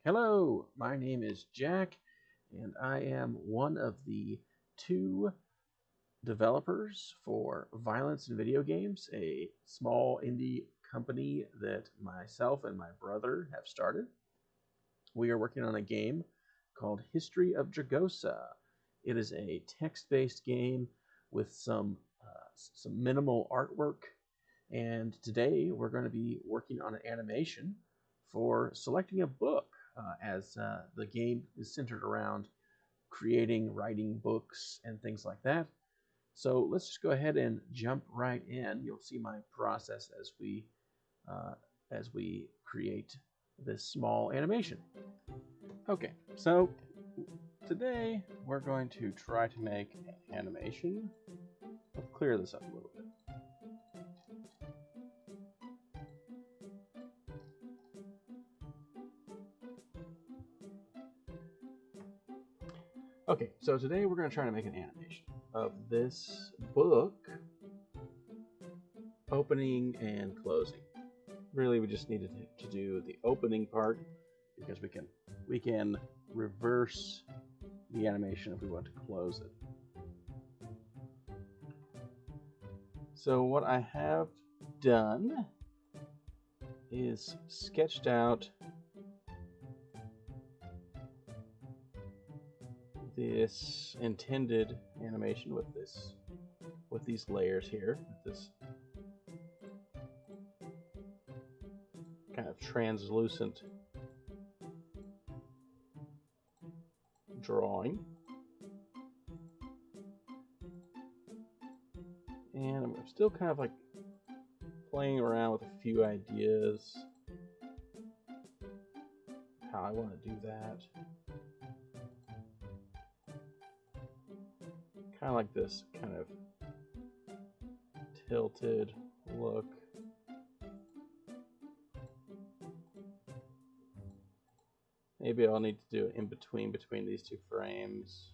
Hello, my name is Jack, and I am one of the two developers for Violence in Video Games, a small indie company that myself and my brother have started. We are working on a game called History of Dragosa. It is a text-based game with some minimal artwork, and today we're going to be working on an animation for selecting a book, as the game is centered around creating, writing books, and things like that. So let's just go ahead and jump right in. You'll see my process as we create this small animation. Okay, so today we're going to try to make an animation. Let's clear this up a little bit. Okay, so today we're going to try to make an animation of this book opening and closing. Really, we just needed to do the opening part because we can reverse the animation if we want to close it. So what I have done is sketched out this intended animation with these layers here, with this kind of translucent drawing. And I'm still kind of like playing around with a few ideas how I want to do that. Kind of like this kind of tilted look. Maybe I'll need to do it in between these two frames.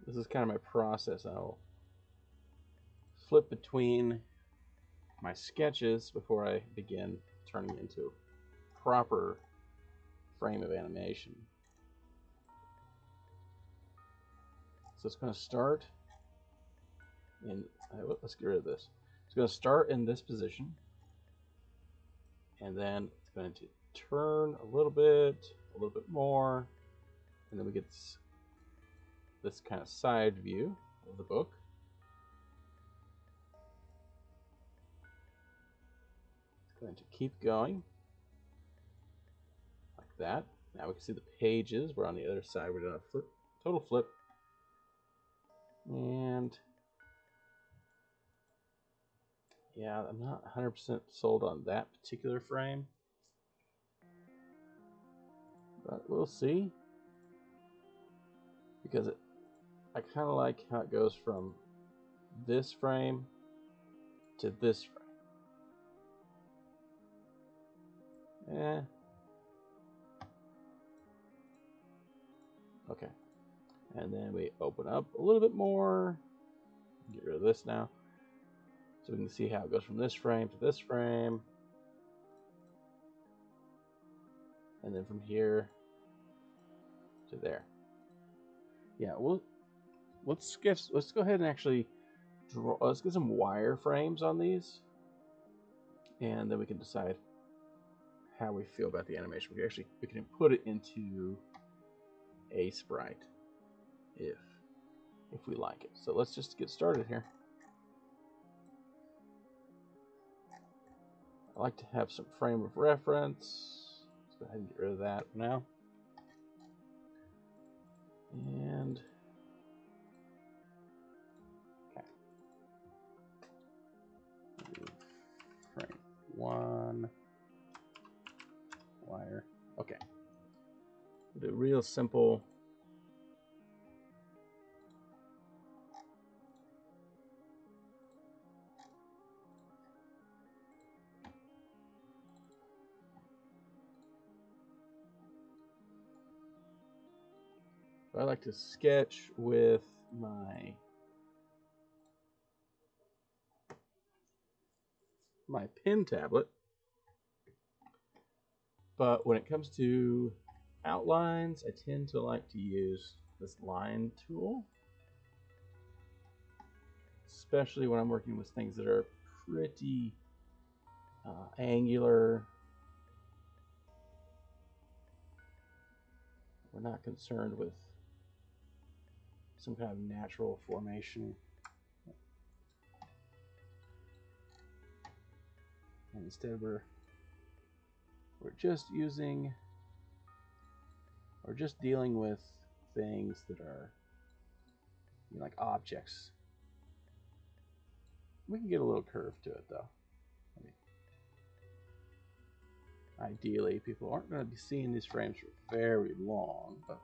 This is kind of my process. I'll flip between my sketches before I begin turning into a proper frame of animation. So it's going to start in, let's get rid of this. It's going to start in this position, and then it's going to turn a little bit more, and then we get this kind of side view of the book. It's going to keep going like that. Now we can see the pages. We're on the other side. We're doing a total flip. And yeah, I'm not 100% sold on that particular frame, but we'll see, because I kind of like how it goes from this frame to this frame. Okay. And then we open up a little bit more. Get rid of this now. So we can see how it goes from this frame to this frame. And then from here to there. Yeah, let's go ahead and actually draw. Let's get some wireframes on these, and then we can decide how we feel about the animation. We can put it into Asesprite if we like it. So let's just get started here. I like to have some frame of reference. Let's go ahead and get rid of that for now. And okay, frame one, wire. Okay, we'll do real simple. I like to sketch with my pen tablet, but when it comes to outlines, I tend to like to use this line tool, especially when I'm working with things that are pretty angular. We're not concerned with some kind of natural formation. And instead we're just using, or just dealing with things that are, you know, like objects. We can get a little curve to it though. I mean, ideally people aren't going to be seeing these frames for very long, but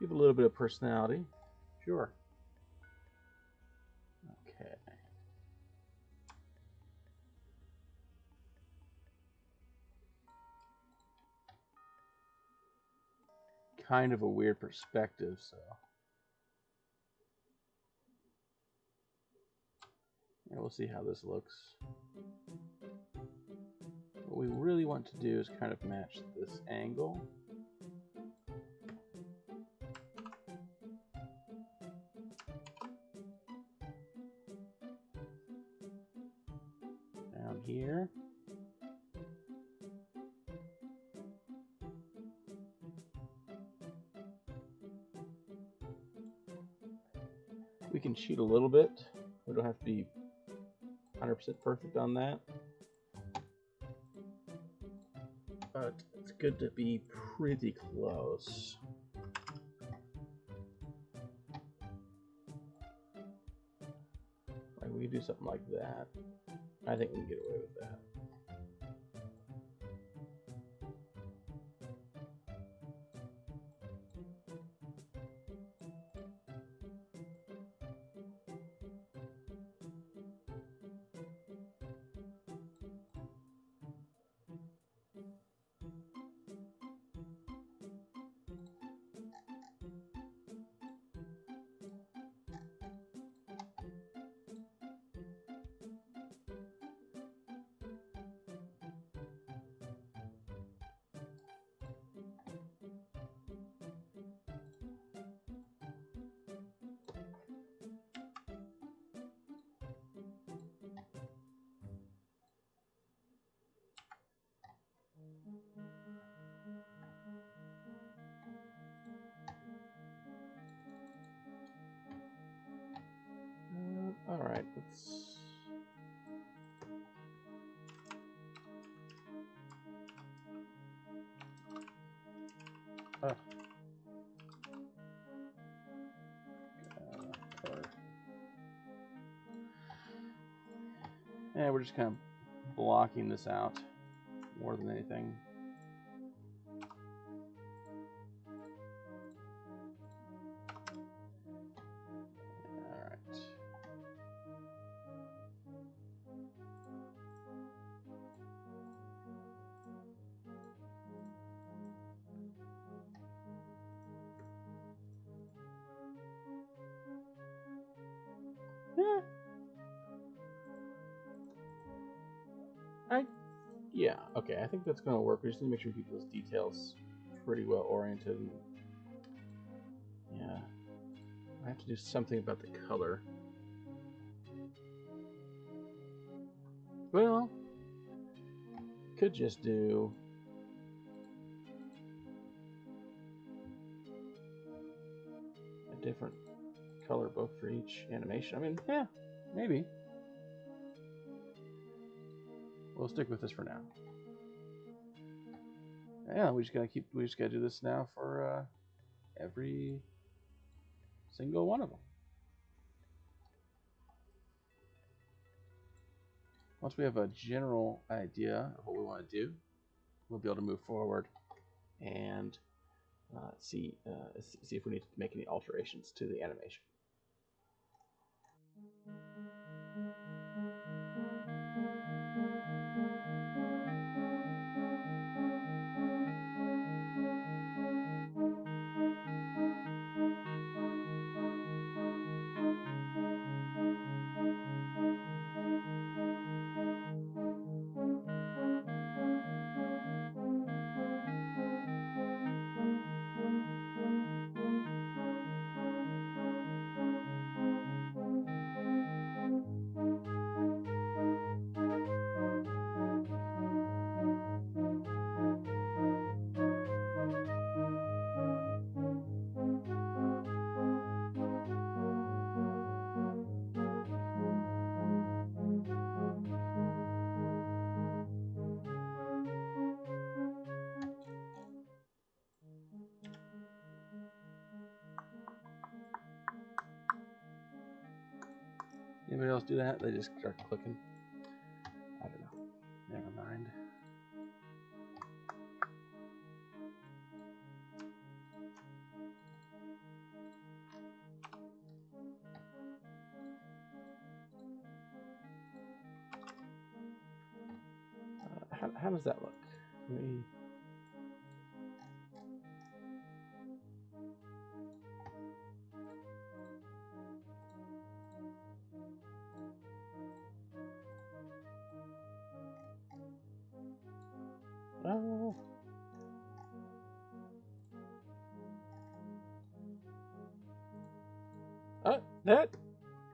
give a little bit of personality. Sure. Okay. Kind of a weird perspective, so yeah, we'll see how this looks. What we really want to do is kind of match this angle. Down here. We can cheat a little bit. We don't have to be 100% perfect on that. But it's good to be pretty close. Like we can do something like that. I think we can get away with that. All right, let's. Color. And we're just kind of blocking this out more than anything. Yeah, okay, I think that's going to work. We just need to make sure we keep those details pretty well oriented. Yeah, I have to do something about the color. Well, could just do a different color book for each animation. I mean, yeah, maybe. We'll stick with this for now. Yeah, we just gotta do this now for every single one of them. Once we have a general idea of what we want to do, we'll be able to move forward and see if we need to make any alterations to the animation. Anybody else do that? They just start clicking. I don't know. Never mind. How does that look? Maybe. Oh. That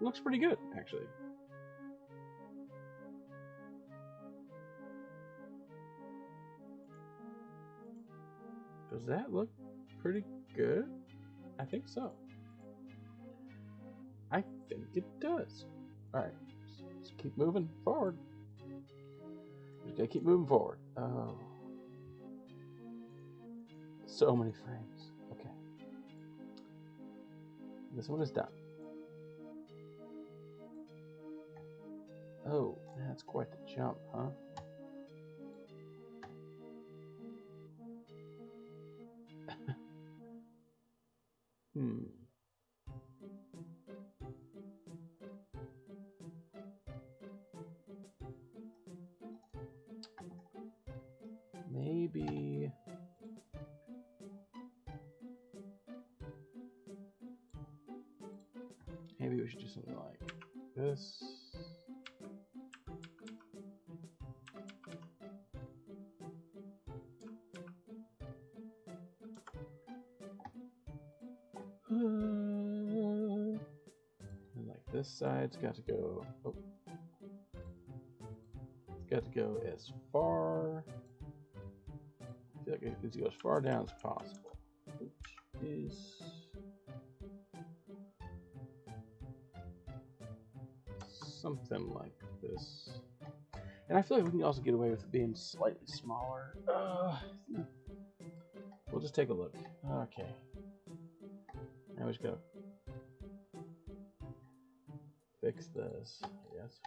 looks pretty good, actually. Does that look pretty good? I think so. I think it does. Alright, just keep moving forward. Just gotta keep moving forward. Oh. So many frames. Okay. This one is done. Oh, that's quite the jump, huh? Maybe... Maybe we should do something like this. And like this side's got to go. Oh. It's got to go as far. I feel like it needs to go as far down as possible. Which is something like this. And I feel like we can also get away with it being slightly smaller. We'll just take a look. Okay. Now we just gotta fix this, I guess.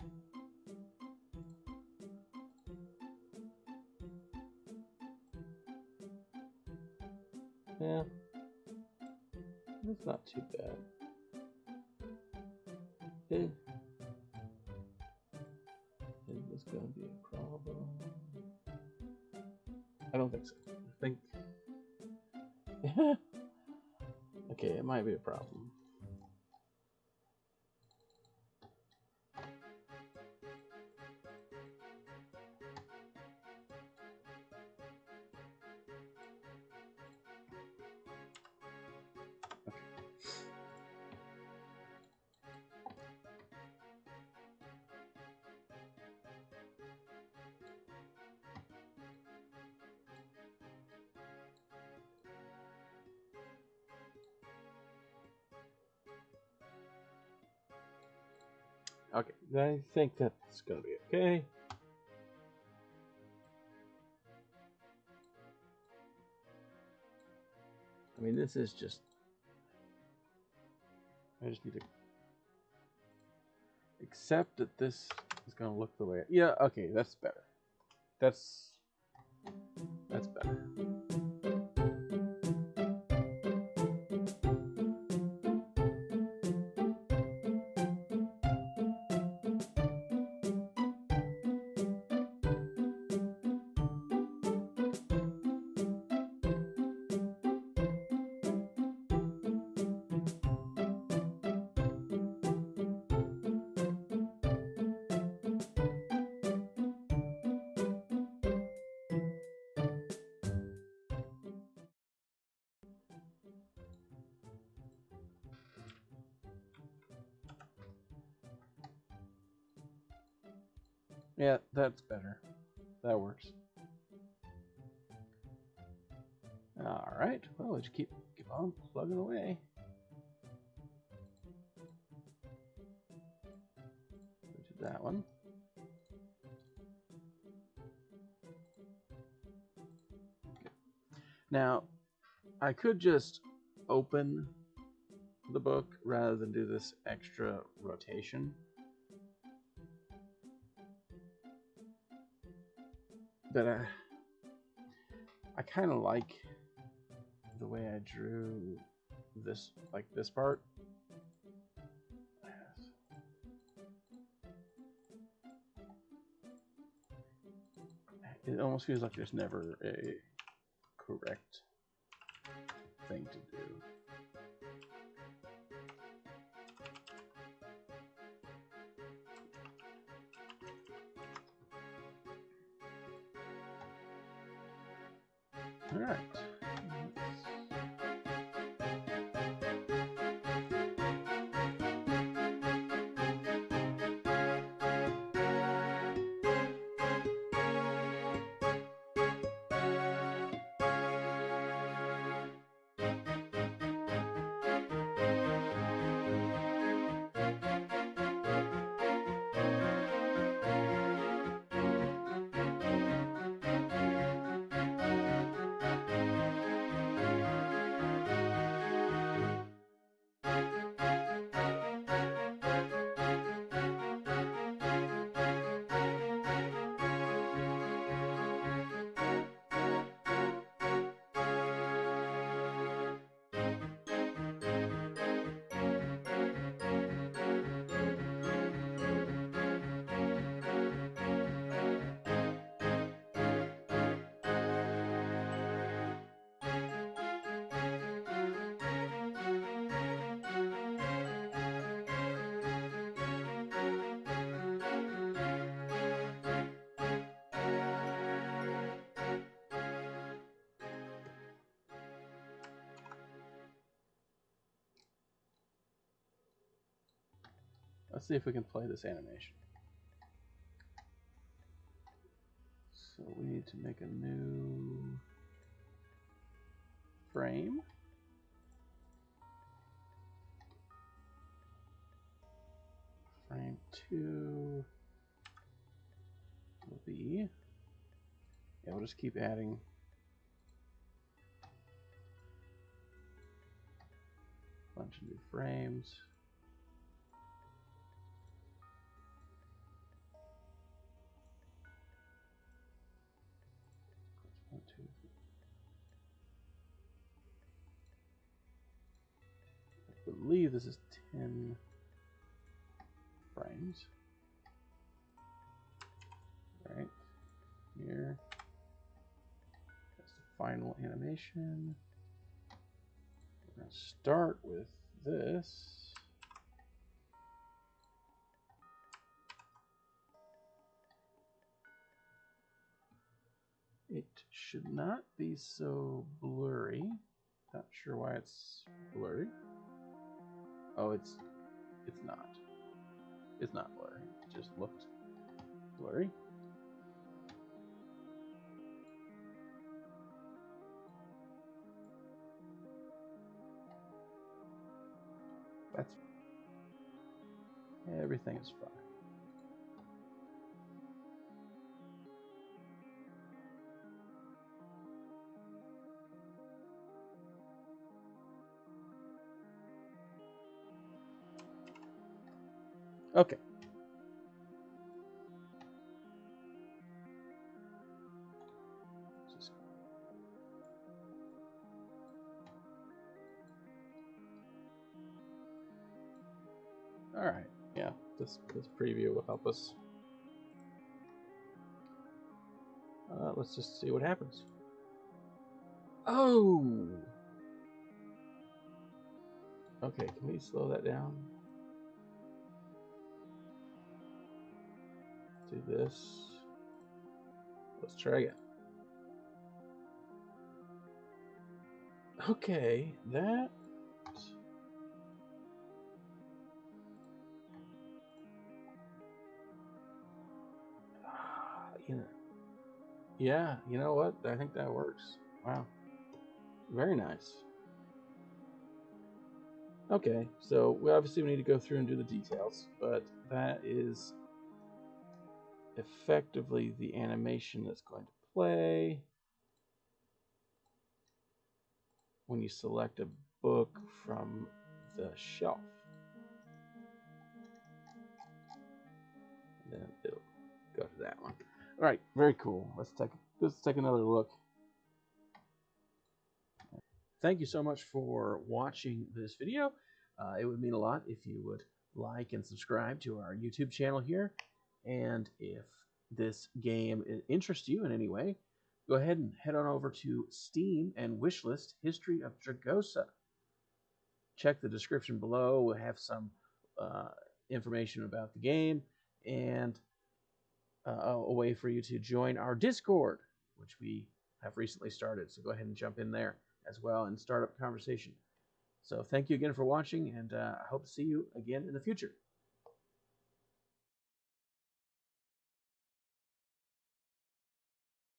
Yeah. That's not too bad. Is this gonna be a problem? I don't think so. I think... Okay, it might be a problem. Okay, I think that's gonna be okay. I mean, this is just... I just need to accept that this is gonna look the way... Yeah, okay, that's better. That's better. Yeah, that's better. That works. All right. Well, let's keep on plugging away. Go to that one. Okay. Now, I could just open the book rather than do this extra rotation. but I kind of like the way I drew this, like this part. It almost feels like there's never a correct thing to do. All right. Let's see if we can play this animation. So we need to make a new frame. Frame 2 will be, yeah, we'll just keep adding a bunch of new frames. One, two, three. I believe this is 10 frames. Right here. That's the final animation. We're going to start with this. It should not be so blurry. Not sure why it's blurry. Oh, it's not. It's not blurry. It just looked blurry. That's everything is fine. Okay. All right. Yeah, this preview will help us. Let's just see what happens. Oh. Okay, can we slow that down? Do this. Let's try again. Okay, that. Yeah, you know what? I think that works. Wow. Very nice. Okay, so we obviously need to go through and do the details, but that is effectively the animation that's going to play when you select a book from the shelf. And then it'll go to that one. All right, very cool. Let's take another look. Thank you so much for watching this video. It would mean a lot if you would like and subscribe to our YouTube channel here. And if this game interests you in any way, go ahead and head on over to Steam and Wishlist History of Dragosa. Check the description below. We'll have some information about the game and a way for you to join our Discord, which we have recently started. So go ahead and jump in there as well and start up a conversation. So thank you again for watching, and I hope to see you again in the future.